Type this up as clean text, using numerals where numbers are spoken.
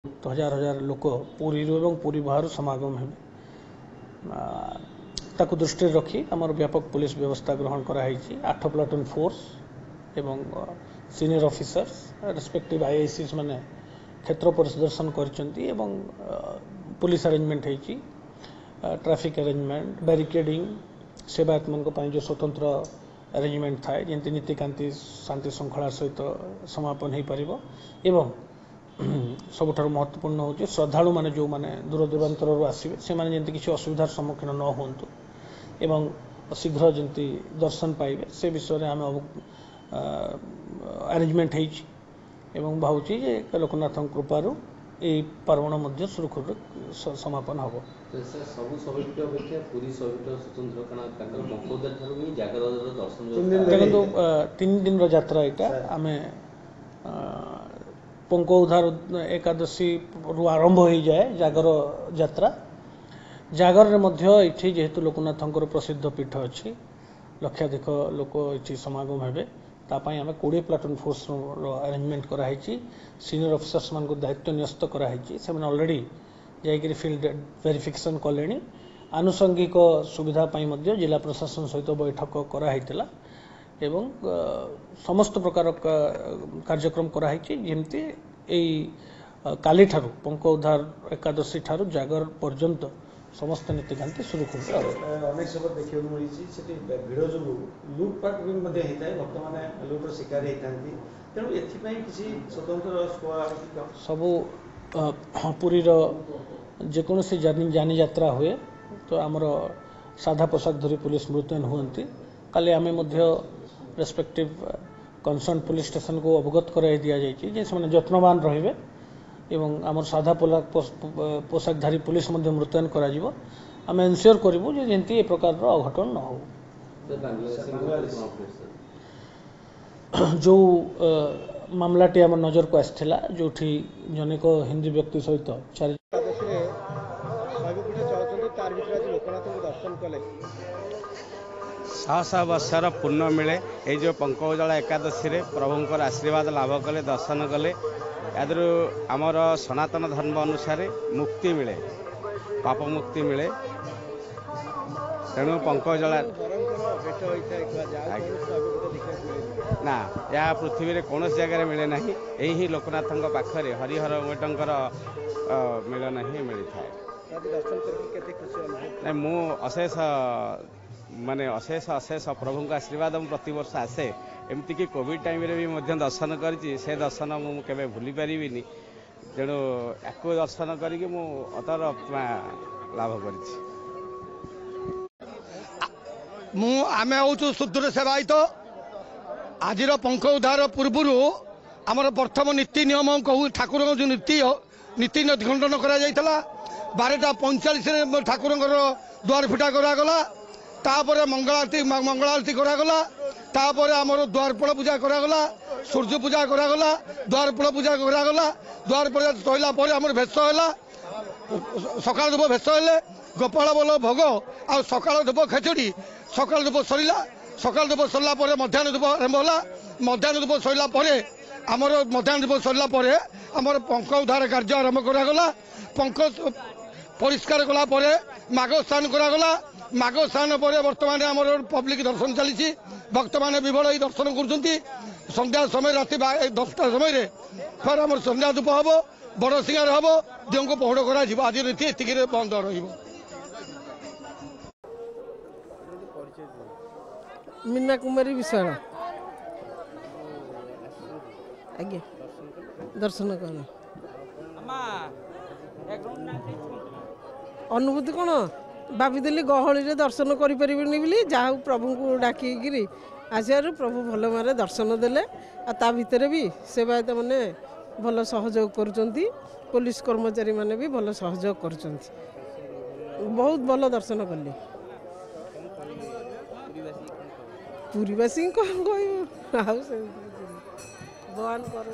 हजार हजार लोक पुरी एवं पुरी बाहर समागम हे ताकु दृष्टि रखी आमर व्यापक पुलिस व्यवस्था ग्रहण कराई 8 प्लाटून फोर्स एवं सीनियर ऑफिसर्स रेस्पेक्टिव आईआईसीज माने क्षेत्र परिदर्शन करचंती एवं पुलिस अरेंजमेंट है ट्रैफिक अरेंजमेंट बैरिकेडिंग सेवायत मन को जो स्वतंत्र अरेंजमेंट थाए जंती नीतिकांति शांति श्रृंखला सहित समापन हो पारिबो एवं सबुठार महत्वपूर्ण होची श्रद्धालु माने जो माने दूर दूरांतर आसवे से माने जंती किसी असुविधार सम्मुखीन न होंतु एवं शीघ्र जंती दर्शन पाइबे से विषय आम अरेंजमेंट होईची एवं भावुची जे लोकनाथ कृपारू ए पार्वण मध्य सुरखुर समापन हबो। देखो 3 दिन यात्रा यहाँ आम पंकोधार एकादशी आरंभ हो जाए जागर यात्रा जागर ये जेहेतु लोकनाथ प्रसिद्ध पीठ अच्छी लक्षाधिक लोक ये समागम हे तापाई आम 20 प्लाटून फोर्स अरेंजमेंट कराई सीनियर ऑफिसर्स मान को दायित्व न्यस्त कराई से ऑलरेडी जाकि फील्ड वेरिफिकेशन कले आनुषंगिक सुविधा जिला प्रशासन सहित बैठक कराई एवं समस्त प्रकार कार्यक्रम कराई जमती काली ठारू पंकोधार एकादशी ठारू जागर पर्यंत समस्त नीतिकांति सुरक्षित अनेक समय देखा मिली भिड़ जो लुटपाट भी भक्त मैंने लुट्र शिकार होती तेणु एथि स्वतंत्र सबू पुरीर जेकोसी जानी यात्रा हुए तो आमर साधा पोशाक धरी पुलिस मुतयन हुंती काली आम रेस्पेक्टिव कंसर्न पुलिस स्टेशन को अवगत कराई दि जाए से जत्नवान रहिबे एवं आमर साधा पोशाकधारी पुलिस मुतयन करा आम एनश्योर करूँ जमी ए प्रकार अघटन न हो। जो मामलाटी आम नजर को आसाला जो जनिक हिंदी व्यक्ति सहित 4 शह वर्षर पुण्य मिले ये जो पंकोजला एकादशी रे प्रभुंकर आशीर्वाद लाभ कले दर्शन कले यादू आमर सनातन धर्म अनुसार मुक्ति मिले पाप मुक्ति मिले तेणु पंकोजला ना या पृथ्वी रे कौन जगह मिले ना यही लोकनाथ पाखरे हरिहर वेटंकर मिलन ही मिलता है। मु अशेष माने अशेष अशेष प्रभु का आशीर्वाद प्रति वर्ष आसे एमती कि कोविड टाइम रे भी दर्शन करी से दर्शन मुझे भूली पारिनी तेणु या दर्शन करके अतर लाभ कर आम हूँ सुदूर सेवायत आज पंख उद्धार पूर्व आमर प्रथम नीति नियम कहू ठाकुर जो नीति खंडन कर 12:45 ठाकुर द्वार फिटा करागला तापर मंगलारती करागला तापर आमर द्वारपड़ पूजा करागला सूर्य पूजा करागला द्वारपड़ पूजा करागला द्वारपड़ सैला आमर भेष है सकाल धूप भेष है गोपाल बोल भोग आ सकाल धूप खेचुड़ी सकाल धूप सरला सकाल धूप सरला मध्याह्न धूप आरंभ होला मध्याह्न धूप सरला आमर मध्याह्न धूप सरला आमर पंख उद्धार कार्य आरंभ करागला पंख परिष्कार कला माघ स्नान करागला माघ स्नान पर बर्तमान आमर पब्लिक दर्शन चली भक्त मैंने विभल दर्शन कर संध्या समय राति 10टा समय फिर आम संध्या धूप हम बड़ सिंगार हम देव को पहुड़ कर आज रीति एति बंद रही। मीना कुमारी विशाल आज्ञा दर्शन कर अनुभूति कौन भाभी गहली दर्शन करें जहाँ प्रभु को डाकिकी आसार प्रभु भल मारे दर्शन देले आ भितर भी सेवायत मैंने भल सहयोग करुँच पुलिस कर्मचारी माने भी भल सहयोग कर बहुत भल दर्शन कले पुरीवासी कौन कह भगवान कर